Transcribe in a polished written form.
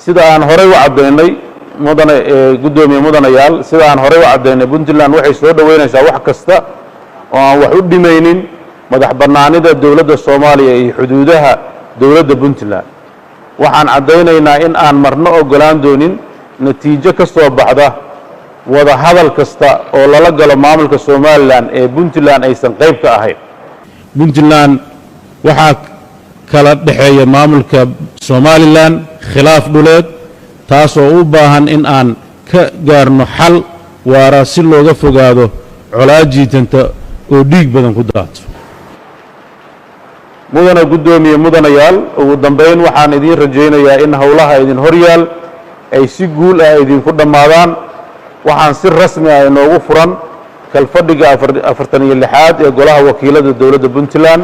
sida aan horey u cadeynay gudoomiye mudanayaal sida aan horey u cadeynay Puntland waxay soo dhaweynaysaa wax kasta oo aan wax u dhimaynin madax bannaanida dawladda Soomaaliya iyo xuduudaha dawladda Puntland waxaan cadeynaynaa in aan marno ogolaan doonin natiijo ka soo baxda wada hadal kasta oo lala galo maamulka Soomaaliland ee Puntland aysan qayb ka ahayn Puntland waxa kala dhaxeeya maamulka Soomaaliland khilaaf dhuleed taas oo u baahan in aan ka gaarno xal waara si looga fogaado colaajiitanta oo dhiig badan ku daato mudana gudoomiye mudanayaal ugu dambeyn waxaan idin rajaynayaa in hawlaha idin horyaal ay si guul ah idinku dhamaadaan waxaan si rasmi ah inoogu furan kalfadhiga 46aad ee golaha wakiilada dawladda Puntland